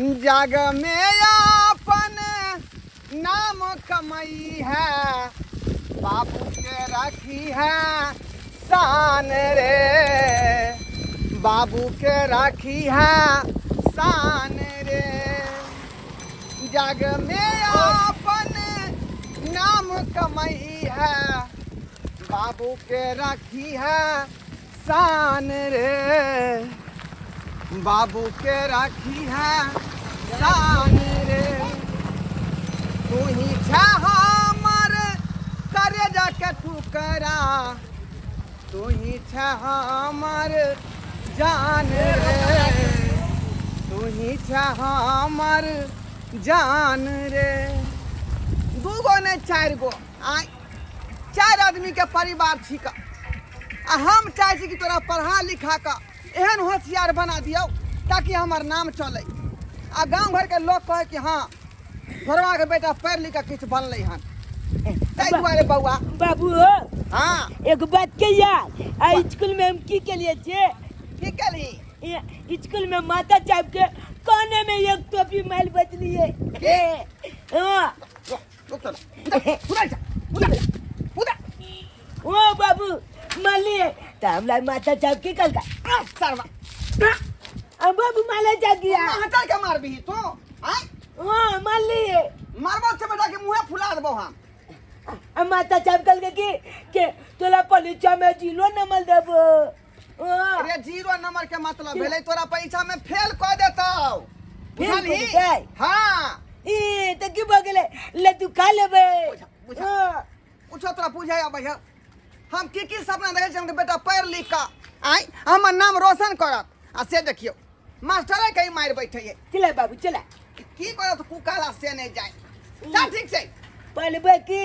जग में अपन नाम कमाई है, बाबू के रखी है शान रे, बाबू के रखी है शान रे। जग में अपन नाम कमाई है, बाबू के रखी है शान रे, बाबू के रखी है शान रे। तू ही छा हमर करे जाके ठुकरा, तू ही छा हमर जान रे, तू ही छा हमर जान रे। दूगो ने चार गो आय, चार आदमी के परिवार छिका। हम चाहे छी कि तोरा पढ़ा लिखा का एहन होशियार बना दियो ताकि हमार नाम चले, आ गांव घर के लोग कहे कि हाँ घरवा के बेटा पढ़ लिख के किछ बनले हन। ताई दुआरे बउआ बाबू हाँ एक बात के यार, स्कूल में हम की के लिए छे? की कली स्कूल में माता साहब के काने में एक टोपी माल बचली है। हाँ ओ बाबू मान लिए तो हमला माता साहब की कल का सरवा अब बाबू माला जा गया हटा के मार भी तो आय। हाँ मान लिए मारबो से बेटा के मुंह फुला देबो हम। माता साहब कल के तोला परीक्षा में जिलो नंबर देबो। अरे जीरो नंबर के मतलब भेले तोरा परीक्षा में फेल कर देतौ। बुझली हाँ ए त की बगले ले तू खा लेबे। पूछो तोरा पूछे अब हम की सपना देखे छी बेटा पढ़ लिख का आय हमर नाम रोशन करत, आ से देखियो मास्टर कहीं मार बैठे है। चला बाबू चला की करत कुकाला से नहीं जाए। चल ठीक छै पढ़बे की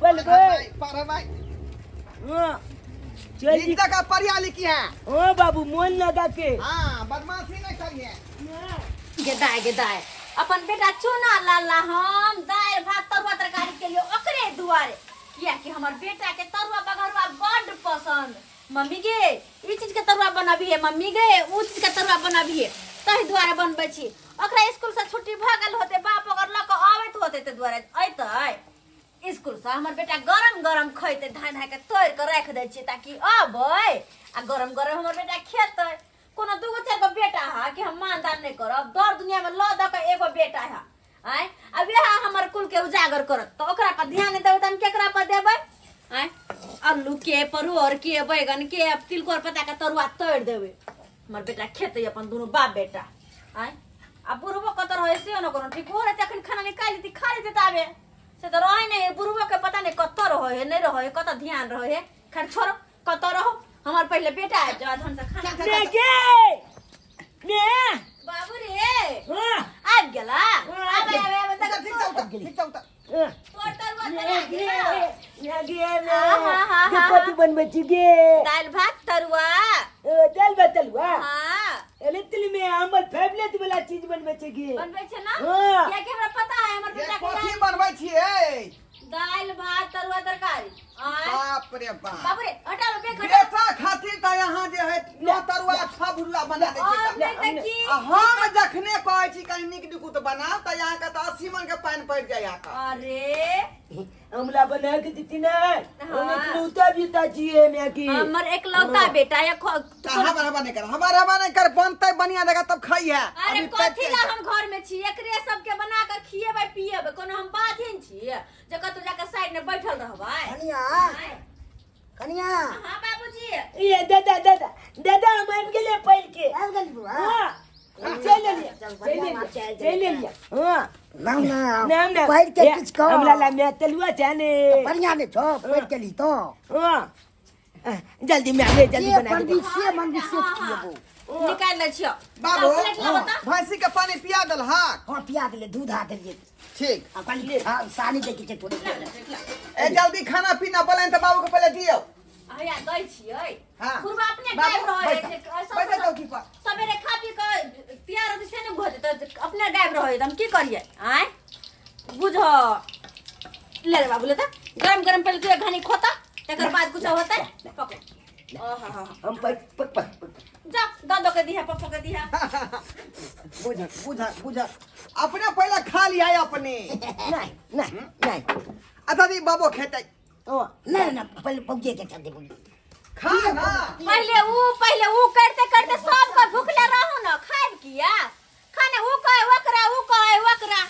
पढ़बे पढ़बै। हां चल लिख का पढ़िया लिखी है। ओ बाबू मोन लगा के हां बदमाशी नहीं करिए। गेदाय अपन बेटा चूना लाला हम दाल भात तरुआ तरकारी के लिए ओकरे दुआरे किया कि हमर बेटा के तरुआ बघरुआ बड़ पसंद। मम्मी गे ई चीज के तरुआ बनाबी है, मम्मी गे ऊ चीज के तरुआ बनाबी है, तही दुआरे बनबै छी। ओकरा स्कूल से छुट्टी भ गेल होते, बाप ओकर ल क आबैत होते ते दुआरे अइतै स्कूल से हमर बेटा गरम गरम खइते, धान धान के तोड़ के रख दै छी ताकि आबै आ गरम गरम हमर बेटा खेतै। कोनो दूगो चार गो बेटा है कि हम मानदान नहीं करब, दर दुनिया में ल द के एगो बेटा है आय। अब यह हमर कुल के उजागर करत तो ओकरा पर ध्यान नहीं देबै त हम केकरा पर देबै आय? आलू के परोर के बैगन के तिलकोर पत्ता के तरुआ तोड़ देबै, हमर बेटा खेतै अपन दोनों बाप बेटा आय। अब बुढ़बो कतर होय से न कोनो ठीक हो रे, तखन खाना निकाल दी खा लेते ताबे से तो रहे नहीं। बुढ़बो के पता नहीं कत रहो है नहीं रहो है, कत ध्यान रहो है, खैर छोड़ो कत रहो। हमार पहले बेटा है जो धन से खाना ने गे ने बाबू रे हां आ गेला आबे तक ठीक चौता ठीक चौता तोर तरुआ बना दिया ने गे ने कथि बनबै छी गे? दाल भात तरुआ दाल भात तरुआ। हां एले तिल में हमर फेवरेट वाला चीज बनबै छी गे। बनबै छै ना हां क्या के हमरा पता है हमर ये बेटा कथी के बनबै छियै? दाल भात तरुआ तरकारी आय। बाप रे बाप बाबू रे हटा लो बेग हटा। बेटा खातिर त यहाँ जे है नो तरुआ अच्छा भुरुआ बना दे और छै। नहीं त की हम जखने कहै छी कहीं नीक निकुत बनाओ त यहाँ के त 80 मन के पानी पड़ जाय यहाँ का। अरे हमला बना के देती ना हम इकलौता बेटा छिए मैं की हमर एकलौता बेटा या हमारा नहीं कर, हमारा नहीं कर, बनते बढ़िया जगह तब खाई है। अरे कथी ला हम घर में छी, एकरे सबके बना कर खिएबै पिएबै, कोनो हम बाधिन छी जे कतौ जाके साइड में बैठल रहबै। कनिया कनिया हां बाबूजी ये दादा हम आबि गेले पढ़ के आबि गेली बुआ। हां चल लिया हां नाम नाम ना पढ़ के किछ कहो। हमला ला मैं तलुआ जाने बढ़िया ने छो पढ़ के ली तो हां जल्दी में आवे जल्दी ये बना के पंडित से मंदिर से किएबो। निकाल ले छियो बाबू प्लेट लाबो त भैंसी के पानी पिया दल हा। हां पिया देले दूध आ देलिए ठीक अपन ले सानी देखि छै थोड़ी। ए जल्दी खाना पीना बोलन त बाबू के पहले दियो। हया दै छियै हां खुरबा अपने गायब रहै छै बैठ चौकी पर सबेरे खा पी के तैयार होते से ने भोते त अपने गायब रहै हम की करिए आय बुझो। ले रे बाबू ले त गरम गरम पहले तू घानी खोता तकर बाद कुछ होतै पकड़। हम पक जा दादो के दिया पप्पो के दिया। बुझा बुझा बुझा अपने पहले खा लिया है अपने। नहीं नहीं नहीं अच्छा दी बाबू खेते ओ नहीं ना पहले पौगे के चलते बोली खा ना। पहले वो करते करते सब को भूखले रहू ना खाए किया खाने वो कहे वकरा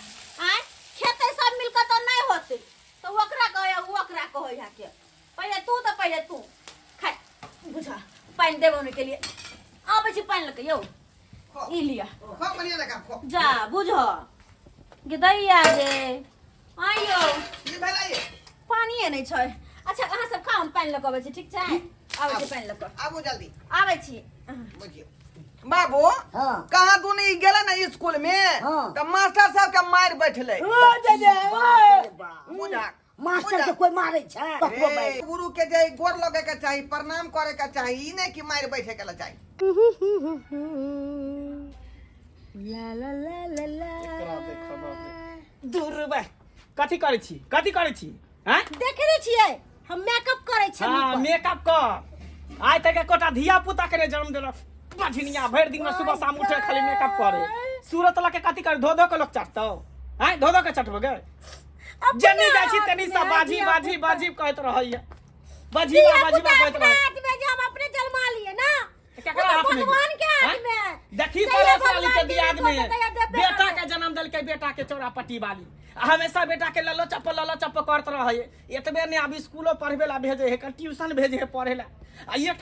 आय खेते सब मिलकर तो नहीं होते तो वकरा कहे यहाँ के पहले तू खाए बुझा पानी देबो के लिए आबे छी पानी लेके यो ई लिया खा बढ़िया लगा खो जा बुझो गे दैया गे आयो ये भेला ये पानी नहीं छै। अच्छा अहाँ सब खाओ हम पानी लेके आबै छी ठीक छै आबै छी पानी लेके आबो जल्दी आबै छी। बुझियो बाबू हां कहाँ दुनी गेला ना स्कूल में हाँ। तो मास्टर साहब के मार बैठले ओ दादा बुझा मास्टर के कोई मारे छै ए, गुरु के जे गोर लगे के चाहिए प्रणाम करे के चाहिए ई नहीं कि मार बैठे के चाहिए। ला ला ला ला ला दूर बे कथी करै छी हैं देखे नहीं छियै हम मेकअप करे छी। हां मेकअप कर आइ तक एकोटा धिया पुता के जन्म देलक बझनिया भर दिन में सुबह शाम उठे खाली मेकअप करे सूरत लके कथी कर धो के लोग चटतो हैं धो के चटबो गे जनी जाइ छी तनी सा बाजी कहत रहइया बाजी कहत रह हाथ में जो हम अपने जन्मा लिए ना केकरा हाथ में भगवान के हाथ में देखी पड़ोस वाली के दियाद में बेटा के जन्म देल के बेटा के चौरापट्टी वाली हमेशा बेटा के ललो चप्पो करत रहे एतबे ने अब स्कूलो पढ़बे ला भेजे है ट्यूशन भेजे है पढ़े ला आ ये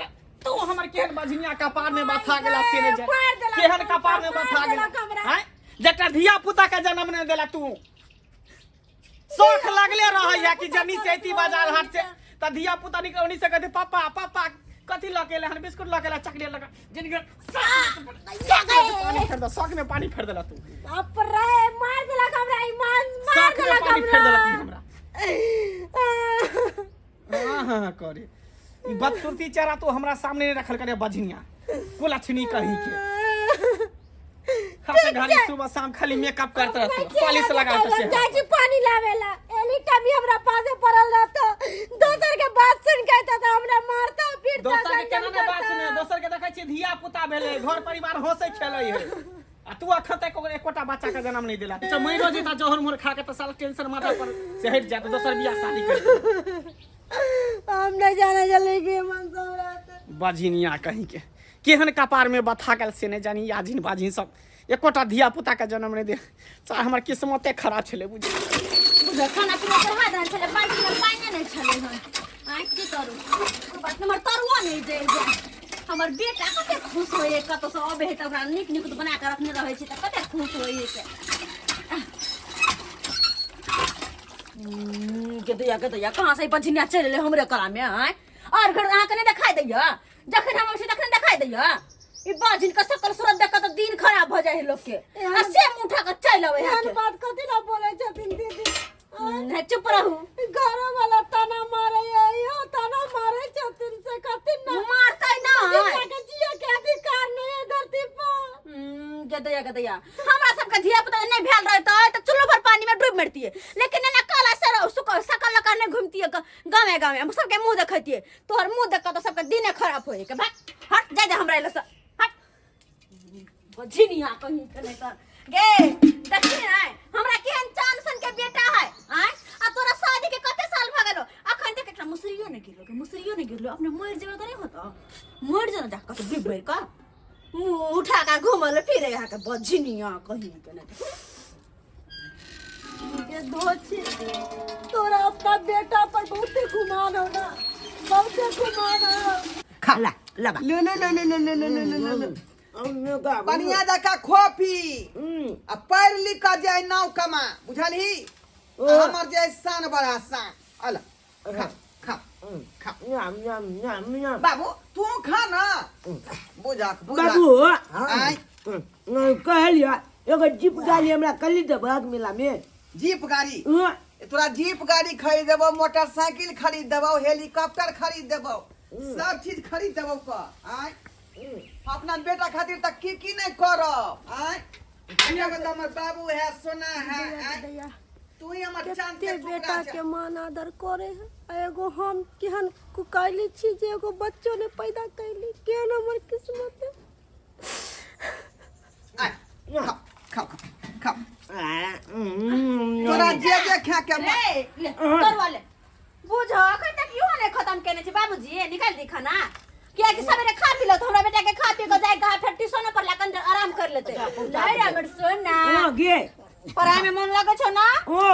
तो हमर केहन बझनिया कपार में बथा गेला से ने जे केहन कपार में बथा गेला हैं जेटा धिया पुता के जन्म ने देला तू शौक लगले रहैया कि जनी से एती बाजार हाट से त धिया पुता निकलनी से कहते पापा कथी लकेले हन बिस्कुट लकेला चकरी लगा जिनके शौक में पानी फेर देला तू बाप रे मार देला हमरा ईमान मार शौक में देला पानी फेर देला तू हमरा हां करे ई बदसुरती चेहरा तू हमरा सामने नहीं रखल करे बझनिया कुलछनी कहीं के खाते घड़ी सुबह शाम खाली मेकअप करते रहते पॉलिश लगाते से चाची पानी लावेला एनी टाइम हमरा पासे पड़ल रहतो दोसर के बात सुन के तो हमरा मारता फिर दोसर के केना ने बात सुने दोसर के देखै छी धिया पुता भेले घर परिवार हंसे खेलै है आ तू अखते को एकोटा बच्चा के जन्म नहीं देला अच्छा मइरो जेता जोहर मोर खा के त साला टेंशन माथा पर से हट जात दोसर बियाह शादी कर हम नहीं जाने चले के मन समरात बझनिया कहीं के केहन कपार में बथा गेल से नहीं जानी याजिन बाजिन सब एकोटा धिया पुता के जन्म नहीं दे चाहे हमर किस्मते खराब छले बुझ खाना पीना चढ़ा देने छले बाल्टी में पानी नहीं छले हन आइ की करू बात हमर तरुआ नहीं दे हमर बेटा कते खुश होए कतो से अबे त ओकरा निक बना के रखने रहे छी त कते खुश होए के के दैया कहां से बझनिया चल ले हमरे कला में हैं और घर अहाँ के नहीं दिखाई दैया जखन हम से तखन दिखाई दैया ई बाजिन का शकल सूरत देख के तो दिन खराब हो जाए लोग के आ से मुठा के चल आवे है के बात कथि ना बोले छथिन दीदी नहीं चुप रहू घर वाला ताना मारे यो ताना मारे छथिन से कथि ना मारता ना के जिया के अधिकार नहीं है धरती पर गदया हमरा सब के धिया पुता नहीं भेल रहता तो चुल्लू भर पानी में डूब मरती है लेकिन ना काला सर सकल लगा नहीं घूमती है गावे हम सब के मुंह देखती है तोहर मुंह देख तो सब के दिने खराब होए के भाग हट जा हमरा लस हट बझनिया कहीं के नहीं कर गे देखी ना हमरा केहन चांद सन के बेटा है आय आ तोरा शादी के कते साल भ गेलो अखन तक एकटा मुसरियो नहीं गिरलो अपने मर जेबे तो नहीं होता मर जना जा कत बिबर का मुंह उठा के घुमल फिरे यहाँ के बझनिया कहीं के नहीं के दोछी तोरा अपना बेटा पर बहुते गुमान हो ना बहुते गुमान हो खा ला लबा ले बढ़िया जका खोपी आ पढ़ लिख के जाए नाव कमा बुझलही हमर जे शान बड़ा शान अला खा खा खा बाबू तू खा ना बुझा बाबू आई कहलिया एगो जीप गाड़ी हमरा कली दे भाग मिला में जीप गाड़ी तोरा जीप गाड़ी खरीद देबो मोटरसाइकिल खरीद देबो हेलीकॉप्टर खरीद देबो सब चीज खरीद देबो का आई अपना बेटा खातिर तक की नहीं करब आई हमर बाबू है सोना है तू ही हमर चांद के बेटा के मान आदर करे है एगो हम केहन कुकाइली छी जे एगो बच्चो ने पैदा कैली केहन हमर किस्मत है। खाओ खाओ खाओ हम्म, तोरा जे जे खा के ले ले तरुआ ले बुझ अखन तक क्यों ने खत्म केने छी बाबूजी निकाल दी खाना किया कि सवेरे खा पी लो तो हमरा बेटा के खा पी के जाए घर फिर ट्यूशन पर लाकन आराम कर लेते नहीं रे हमर सोना ओ गे पढ़ाई में मन लगे छो ना ओ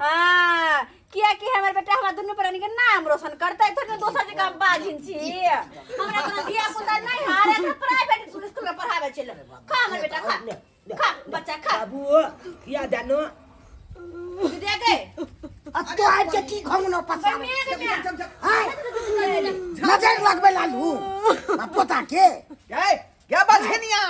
हां किया कि हमर बेटा हमरा दुनू प्राणी के नाम रोशन करते थोड़े दोसर जगह बाजिन छी हमरा कोनो दिया पुता नहीं हारे के प्राइवेट स्कूल में पढ़ावे चले खा हमर बेटा खा बच्चा खा बाबू या जानो दे गए अब तो आज के की खंगनो पसावे हाय ले नजर लगबे लालू पोता के ए क्या बात है निया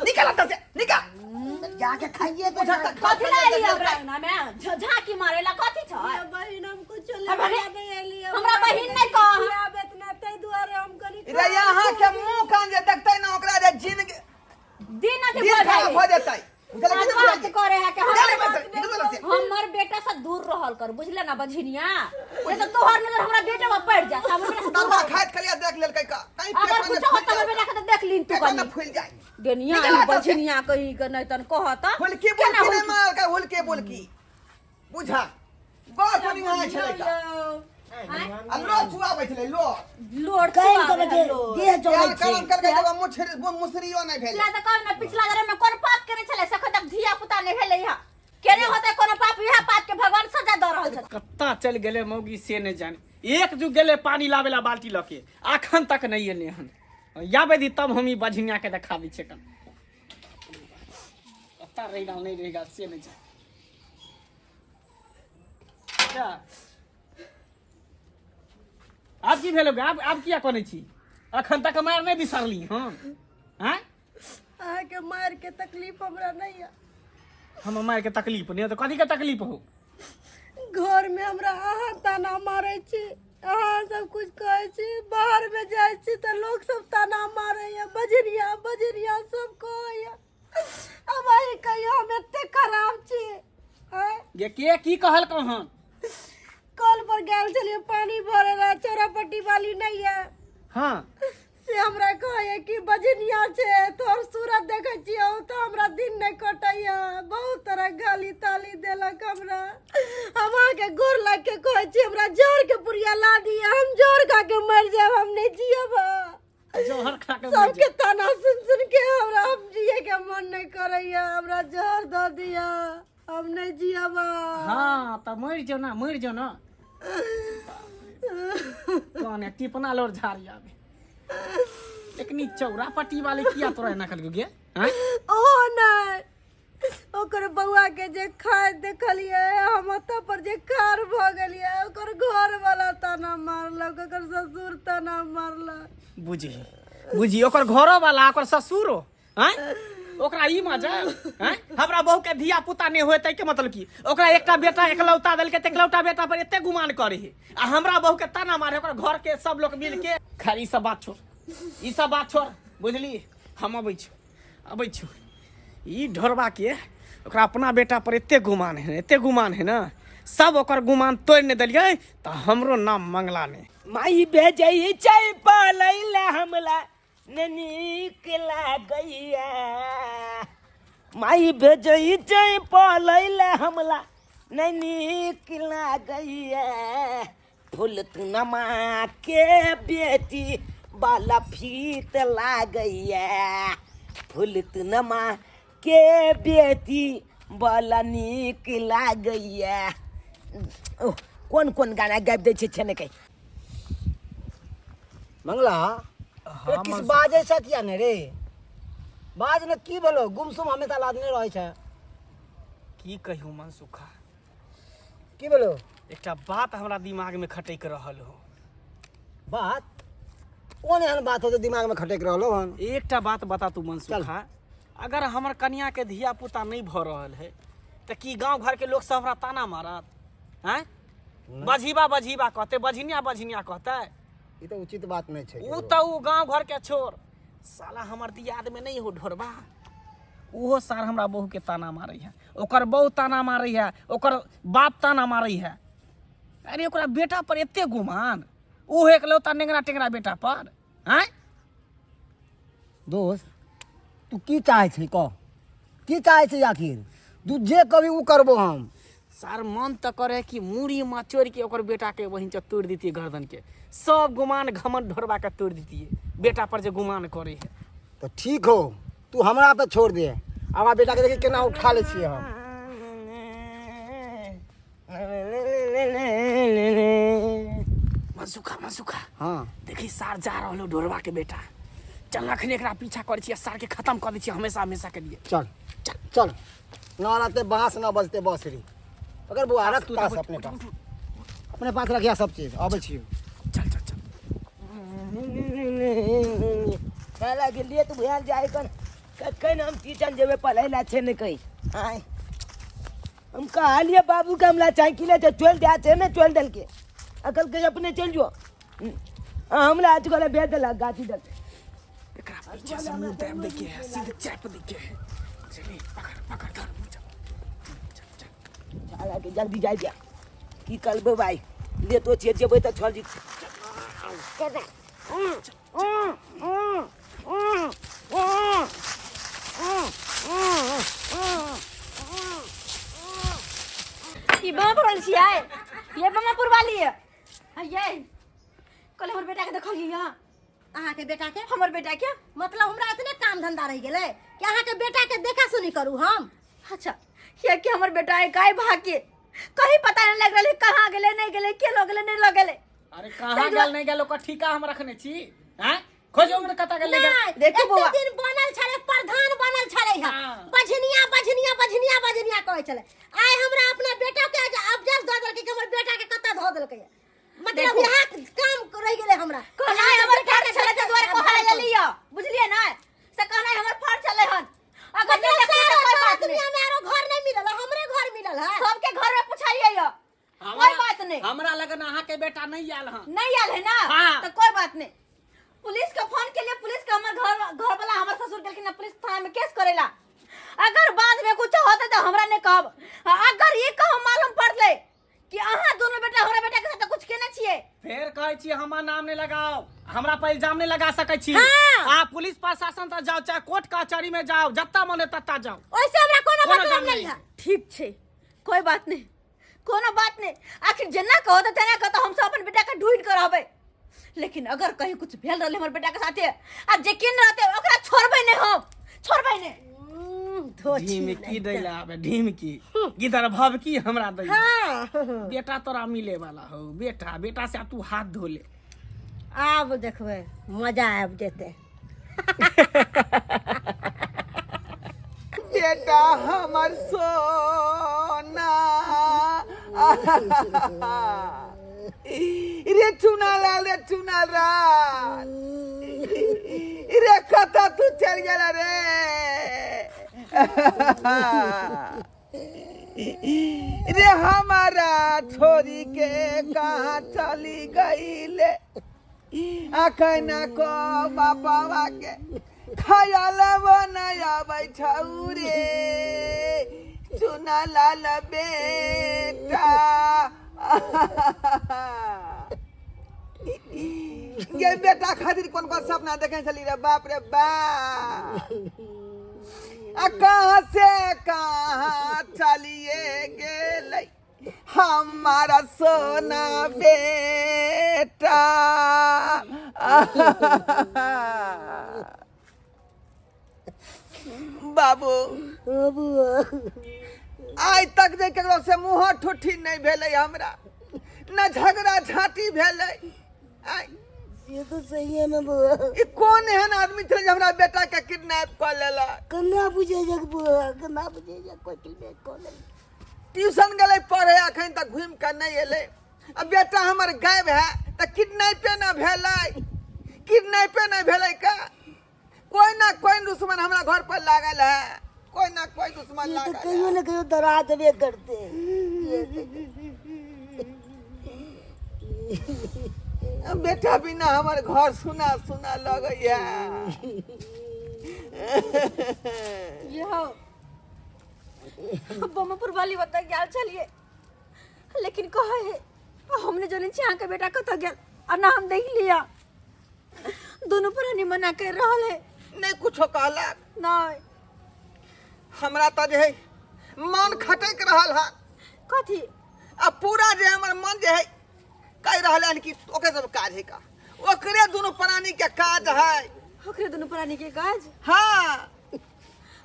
निकल अंदर से निकल जाके खाइए तो कथी ला लिया ब्राह्मण में झांकी मारेला कथी छ बहिन हमको अरे, चले नहीं एली हमरा बहिन नहीं कह बेतना तै दुआरे हम कनी रे यहाँ के मुंह कान जे देखतै ना ओकरा जे जिंदगी दिन के दिल खराब हो जेतै बात करे है कि निकल से हमर बेटा से दूर रहल कर बुझले ना बझिनिया ये तो तोहर नजर हमरा बेटा में पड़ जा हमर बेटा से दूर दंगा रह। खाइत खलिया देख लेल कई का कहीं अगर पेट में कुछ होत हमर बेटा के तो देख लीन तू पेट में कनी फूल जाए दुनिया निकल आता से। बझिनिया कहीं के नहीं तन कहत हुलकी बोलकी नहीं मार का हुलके बोलकी बुझा बहुत बड़ी वहां छले का अल्लाह छुआ बैठले लो लोड कहीं के बजे देह यार जोड़ै करम छै करके जब मुसरियो नहीं भेल पिछला त कहना पिछला घर में कोन पाप करे छले सखत तक धिया पुता नहीं भेले यहाँ केने होते कोनो पाप यह पाप के भगवान सजा द रहल छ कत्ता चल गेले मौगी से नहीं जाने एक जू गेले पानी लावेला बाल्टी लके अखन तक नहीं एले हन याबे दी तब हम ई बझिनिया के देखा दी छै कन कत्ता रही नहीं रहेगा से नहीं जाने क्या आप की भेलोगे आप किया कोने छी अखन तक मार नहीं बिसरली हम हैं आहा के मार के तकलीफ हमरा नहीं है हम मार के तकलीफ नहीं तो कथी के तकलीफ हो घर में हमरा आहा ताना मारे छी आहा सब कुछ कहे छी बाहर में जाय छी त लोग सब ताना मारे है बजरिया बजरिया सब कहे अब आई कहियो हम एते खराब छी हैं ये के की कहल कहन कल पर गेल छलिए पानी भरे ला चौरापट्टी वाली नहीं है हाँ से हमरा कहे कि बजनिया छे तोर सूरत देखे छियो तो हमरा दिन नहीं कटैया बहुत तरह गाली ताली देलक हमरा हम के गोर लग के कहे छी हमरा जोर के पुरिया ला दिया हम जोर खा के मर जाब हम नहीं जियब जोहर खा के मर सबके ताना सुन के हमरा हम जिए के मन नहीं करैया हमरा जोर दे दिया हम नहीं जियब हाँ तो मर जाओ ना कौन है टिपना लोर झाड़ी आवे लेकिन ई चौरापट्टी वाले किया तोरा एना कर गे हैं ओ नहीं ओकर बउआ के जे खाय देखलिए हम ओतऽ पर जे कार भ गेलिए ओकर घर वाला ताना मारलक ओकर ससुर ताना मारलक बुझी ओकर घरो वाला ओकर ससुरो हैं ओकरा ई मजा हैं हमरा बहू के धिया पुता नहीं होते के मतलब की ओकरा एकटा बेटा एकलौता देल के एकलौता बेटा पर एते गुमान करे है आ हमरा बहू के ताना मारे ओकर घर के सब लोग मिल के खाली ई सब बात छोड़ बुझली हम अबै छी ई ढोरबा के ओकरा अपना बेटा पर एते गुमान है ना सब ओकर गुमान तोड़ ने देलिए तो हमरो नाम मंगला ने माई भेजई छै पालैला हमला नीक लागैया माई भेजई छै पालैला हमला नीक लागैया फूल तुनमा के बेटी बाला फीत लागैया फूल तुनमा के बेटी बाला नीक लागैया कोन कोन गाना गाबि दै छै छने कहीं मंगला हाँ, किस बाजे सतिया ने रे बाज ने की भेलो गुमसुम हमेशा लादने रहै छै की कहियो मनसुखा की भेलो एकटा बात हमरा दिमाग में खटक रहल हो बात कोन एहन बात हो जे दिमाग में खटक रहलो हन एकटा बात बता तू मनसुखा अगर हमर कन्या के धिया पुता नहीं भ रहल है तो की गांव घर के लोग सब हमरा ताना मारत हैं बझीबा कहते बझिनिया कहते ई तो उचित बात नहीं छै ऊ तो ऊ गांव घर के छोड़ साला हमर दियाद में नहीं हो ढोरबा ओहो सार हमरा बहू के ताना मारै है ओकर बहू ताना मारै है ओकर बाप ताना मारै है अरे ओकरा बेटा पर एते गुमान ऊ एकलौता नेंगरा टेंगरा बेटा पर हैं दोस्त तू की चाहे छै कह की चाहे छे आखिर तू जे कभी उ करबो हम। सर मन तो करे कि मूड़ी मचोड़ के ओकर बेटा के वहीं से तोड़ देती गर्दन के, सब गुमान घमंड ढोरबा के तोड़ देती बेटा पर जो गुमान करे है। तो ठीक हो तू हमरा पे छोड़ दे, हमारा बेटा के देखी केना उठा ले छिए हम। मनसुखा हाँ देखी सार जा रहा ढोरबा के बेटा, चल अखनी एकरा पीछा कर छिए, सार के खत्म कर दी छिए हमेशा हमेशा के लिए। चल चल चल, ना रहते बांस ना बजते बांसुरी। अगर बुआ रख तू अपने पास रखिया सब चीज आबै छिए। चल चल चल काला के लिए तू भैया जाए कर कहीं हम किचन जेबे पढ़े ला छे न कहीं आए हम कहा लिए बाबू का हमला चाय किले तो चल दे छे न चल दल के अकल के अपने चल जो हमला आज को भेज दे गाची दल एकरा पीछे से मुंह दाब दे के सीधे चैप दे के चली पकड़ पकड़ धर चला के जल्दी जाए जा की करबे भाई ले तो छे जेबे तो छोड़ दी ये बमापुर वाली छियै, ये बमापुर वाली है ये कल हमर बेटा के देखलिए यहाँ। अहाँ के बेटा के हमर बेटा के मतलब हमरा इतने काम धंधा रह गेले कि अहाँ के बेटा के देखा सुनी करू हम। अच्छा ये कि हमर बेटा है काय भाग के कहीं पता नहीं लग रहा कहाँ गेले नहीं गेले के लोग गेले नहीं लोग गेले। अरे कहां गेल नहीं गेल ओकर ठिका हम रखने छी हैं, खोजो में कता गेल नहीं, देखो एक बौआ। दिन बनल छले प्रधान बनल छले है हाँ। बझनिया बझनिया बझनिया बझनिया कहै छले। आइ हमरा अपना बेटा के अबजस द देलकै कि हमर बेटा के कत्ता ध देलकै, मतलब देखो। यहाँ काम रह गेले हमरा। कहना है हमर फर्ज चले के द्वारा कहले ले लियो, बुझलिए ना से कहना है हमर फर्ज चले हन। अगर नहीं देखी तो कोई बात नहीं, दुनिया में आरो घर नहीं मिलल, हमरे घर मिलल है। सबके घर में पूछाइए यो, कोई बात नहीं। हमरा लगन अहाँ के बेटा नहीं आयल हन। नहीं आल है ना हाँ। तो कोई बात नहीं। पुलिस का फोन के लिए पुलिस का हमर घर वाला हमर ससुर के ना पुलिस थाना में केस करेला। अगर बाद में कुछ होता तो हमरा ने कहब, अगर ये कहो मालूम पड़ले कि अहाँ दोनों बेटा हमरा बेटा के साथ कुछ केने छिए फेर कहै छी हमर नाम नहीं लगाओ, हमरा पर इल्जाम नहीं लगा सकै छी। हाँ। आप पुलिस प्रशासन तक जाओ चाहे कोर्ट कचहरी में जाओ, जत्ता मने तत्ता जाओ, ओइसे हमरा कोनो कोनो मतलब जम नहीं नहीं। है। ठीक छे कोई बात नहीं, कोनो बात नहीं। आखिर जेना कहो तो तेना कहो तो हम सब अपन बेटा के ढूंढ कर आबे, लेकिन अगर कहीं कुछ भेल रहले हमर बेटा के साथे आ जे किन रहते ओकरा छोड़बे नहीं, हम छोड़बे नहीं। ढीमकी दैला आबे ढीमकी गिदर भवकी हमरा दै। बेटा तोरा मिले वाला हो, बेटा बेटा से तू हाथ धो ले। आब देखबे मजा आब जेते। बेटा हमर सोना रे चुना लाल रे कता तू चल गेला रे रे हमारा छोरी के कहाँ चली गई ले अखना को बापा के खयाल बनाया बैठाऊ रे चुना लाल बेटा। ये बेटा खातिर कौन कौन सपना देखे चली रे बाप रे बाप, कहाँ से कहाँ चलिए गेले हमारा सोना बेटा। बाबू आज तक जे केकरो से मुँह ठुठी नहीं भेले हमरा, न झगड़ा झाटी भेले। ये तो सही है ना बुआ, ई कौन एहन आदमी छे जे हमरा बेटा के किडनैप कर लेला। कन्ना बुझे जग बुआ, कन्ना बुझे जग कोई किडनैप कर ले। ट्यूशन गले पढ़े अखन तक घूम कर नहीं एले, अब बेटा हमर गायब है त किडनैपे ना भेलै, किडनैपे ना भेलै का। कोई ना कोई दुश्मन हमरा घर पर लागल है, कोई ना कोई दुश्मन ये तो लागल कहियो है। ना कहियो डरा देबे करते। बेटा बिना हमर घर सुना सुना लगैया। ये हो बमापुर वाली बता गया चलिए, लेकिन कहे है हमने जो नीचे यहाँ के बेटा कथा गया और ना हम देख लिया, दोनों प्राणी मना कर रहा है नहीं कुछो कहलक। नहीं हमरा तो जे है मन खटक रहल है। कथी अब पूरा जे हमर मन जे है कह रहल है कि ओके सब काज है का, ओकरे दोनों प्राणी के काज है। ओकरे दुनू प्राणी के काज? हाँ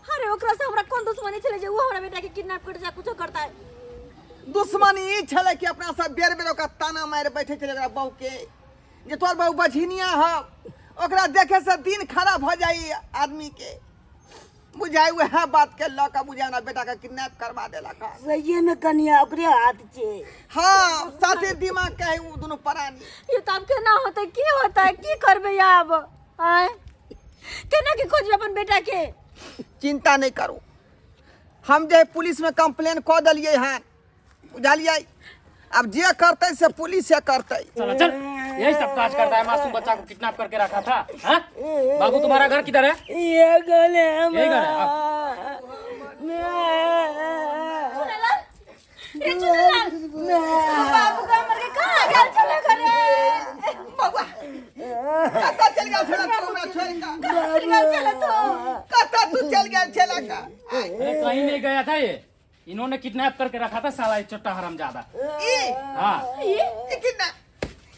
अरे ओकरा से हमरा कोन दुश्मनी चले जे वो हमरा बेटा के किडनैप कर जा कुछो करता है? दुश्मनी ई छले कि अपना सब बेर बेर ओकरा ताना मार बैठे चले ओकरा बहू के जे तोर बहू बझिनिया हो, ओकरा देखे से दिन खराब हो जाई आदमी के। बुझाई वह बात के लऽ के बुझाना बेटा का किडनैप करवा देलक। सही में कनिया ओकरे हाथ छे। हाँ साथे दिमाग के है वो दोनों प्राणी। ये तो अब केना होता है, की होता है, की करबे अब? आय केना के खोजबे अपन बेटा के? चिंता नहीं करो, हम जे पुलिस में कंप्लेन कऽ देलिए हैं, बुझलिए। अब जे करते से पुलिस से करते। चल चल, यही सब काज करता है। मासूम बच्चा को किडनैप करके रखा था। हाँ? बाबू तुम्हारा घर किधर है? ये गले यही घर है। ये चुनेलाल बाबू का मर के कहां गया चले घरे? बाबा कत्ता चल गया छला तू हमरा छोड़ का? चले तो कत्ता तू चल गया छला का? अरे कहीं नहीं गया था ये, इन्होंने किडनैप करके रखा था साला चट्टा हरामजादा। ई हाँ ये कितना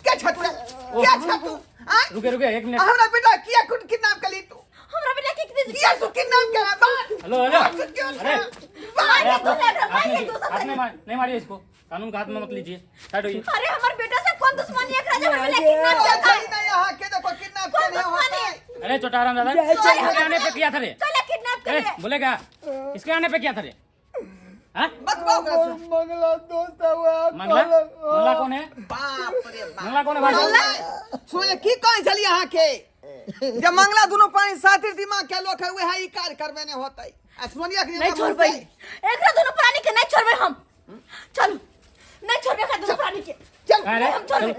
क्या छतरा क्या छतू? हां रुके रुके एक मिनट। हमरा बेटा किया कुन किडनैप कर ली तू? हमरा बेटा के कितने किया तू किडनैप करा बात? हेलो हेलो, अरे मार आप दो लोग मार दो नहीं मारिए इसको, कानून का हाथ में मत लीजिए। साइड होइए। अरे हमारे बेटा से कौन दुश्मनी है? राजा हमरा बेटा किडनैप करता है। नहीं यहां के देखो किडनैप करने होता है। अरे छोटा हरामजादा, किसके आने पे किया था रे? चले किडनैप कर ले। बोलेगा किसके आने पे किया था रे? हाँ? बकवाओ कर। मंगला दोस्त हुआ। मंगला मंगला कौन है? बाप रे बाप। मंगला कौन है भाई? सुनिए की कहीं चली यहाँ के जब मंगला दोनों पानी साथी दिमाग के लोग है वह ही कार्य करवे ने होता है। सुनिए कि नहीं छोड़ भाई, एकरा दोनों प्राणी के नहीं छोड़बे हम। चलो नहीं छोड़बे एकरा दोनों प्राणी के। चल अरे हम छोड़बे।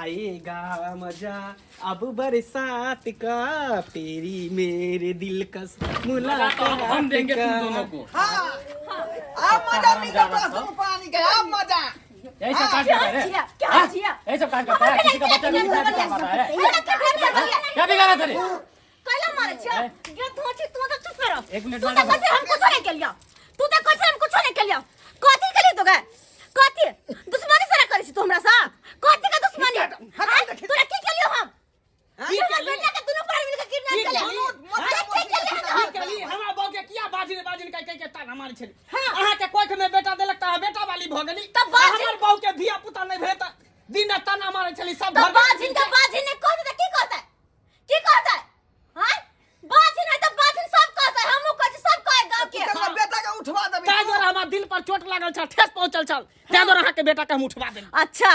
आएगा मजा अब बरसात का, तेरी मेरे दिल का मुलाकात हम देंगे तुम दोनों को। हाँ आप मजा नहीं करता दोनों पानी के, आप मजा। यही सब काज करता है रे? क्या क्या हाँ? किया? यही सब काज करता है? किसी का बच्चा नहीं किडनैप करवाता है? क्या बिगाड़ा था रे? कला मारे छा ये तू तो चुप करो। एक मिनट तू तो मैडम। कैसे हम कुछ नहीं कर लिया? तू तो कैसे हम कुछ नहीं कर लिया? कथि के लिए तो गए? कथि दुश्मनी से करी छी तू हमरा साथ? कथि का दुश्मनी? हां तोरा की के लिए हम? ये बेटा के दोनों प्राणी मिलकर किडनैप कर लिया। हमरा बाबू के किया बाजिन कह ताना मारै छली। अहाँ के कोख में बेटा देलक त बेटा वाली भ गेली। तब बाजिन- हमर बाबू के धिया पुता नहीं भेट दिन ताना मारै छली सब तो घर। बाजिन का बाजिन ने कहता है, की कहता है? की कहता है? हां बाजिन है तो बाजिन सब कहता है, हमहु कहै छी सब कहे गांव के। तेरा बेटा का उठवा दे। ताय द्वारा हमरा दिल पर चोट लागल छ, ठेस पहुंचल छ, ताय द्वारा अहाँ के बेटा के हम उठवा देली। अच्छा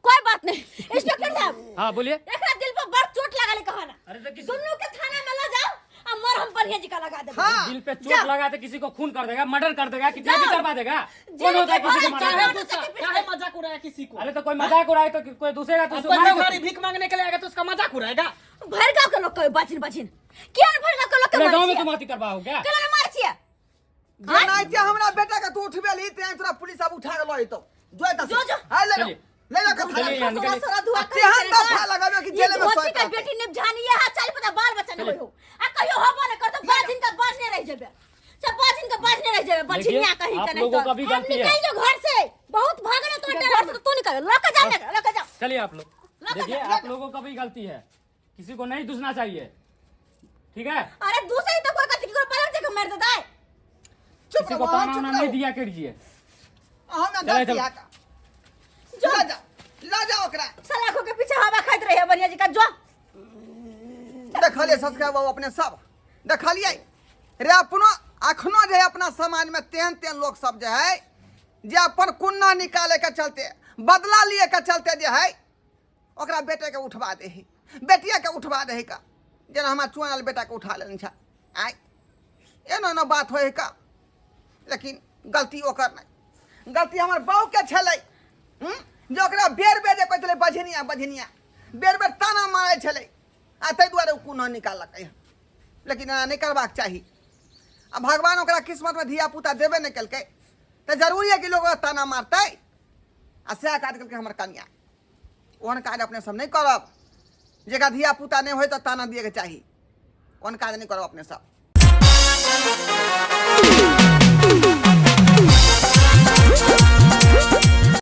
कोई बात नहीं इंस्पेक्टर साहब, हां बोलिए। एकरा दिल पर बड़ चोट लागले कहना। अरे तो किसी दोनों के थाना में ले जाओ और मरहम बढ़िया जी का लगा दे। दिल पे चोट लगा तो किसी को खून कर देगा, मर्डर कर देगा, किडनैप भी करवा देगा। कौन होता है किसी को मर्डर चाहे करना? चाहे मजाक उड़ाया किसी को? अरे तो कोई मजाक उड़ाए तो कोई दूसरेगा तो उसको मारेगा। भीख मांगने के लिए आएगा तो उसका मजाक उड़ाएगा। भर गांव के लोग कहे बाजिन बाजिन क्या भर गांव के लोग के गांव में मार तुम अति करवाओ क्या? केला ने मार छिया। नहीं जे हमरा बेटा का तू उठबे ली ते तोरा पुलिस अब उठा के लो तो जो त जो, जो। हां ले लो चलिए। ले लो के चलिए यहाँ निकलिए। सोरा धुआ कर तेहन दफा लगाबे कि जेल में सोच सोए के बेटी ने जानी है हां चल पता बाल बच्चा नहीं हो आ कहियो होबो न कर तो बाजिन का बाजने रह जेबे। सब बाजिन का बाजने रह जेबे, बछिया कहीं आप का नहीं लोगों तो का भी गलती है। निकल जो घर से, बहुत भागना तो घर से तू निकल लेके जा लेके जा। चलिए आप लोग देखिए, आप लोगों का भी गलती है, किसी को नहीं दूसना चाहिए, ठीक है? अरे दूसरे तो कोई गलती को पलट के मार देता है। किसी को ताना वाना नहीं दिया कीजिए। हम ना चले, गलती चलो। आता ला जा ओकरा सलाखों के पीछे हवा खाइत रहे बनिया जी का जो देखलिए सब्सक्राइब अपने सब देखलिए रे अपनो अखनो जे है अपना समाज में तेन लोग सब जे है जे अपन कुन्ना निकाले के चलते बदला लिए के चलते जे है ओकरा बेटे के उठवा दे है, बेटिया के उठवा दे है का जेना हमार चुनल बेटा के उठा लेन छा। आय एना ना बात होय का, लेकिन गलती ओकर नहीं, गलती हमार बाऊ के छलै। जो ओकरा बेर बेर जे कहले बझनिया बझनिया बेर बेर ताना मारे छलै आ तै दुआरे उ कुन्ना निकाललकै, लेकिन एना नहीं करबाक चाही। अब भगवान ओकरा किस्मत में धिया पुता देबे नहीं केलकै तो जरूरी है कि लोग ताना मारतै आ सएह काज केलकै हमर कन्या। ओहन काज अपने सब नहीं करब, जेकरा धिया पुता नहीं होय तो ताना दिए के चाही, ओहन काज नहीं करब अपने सब। रे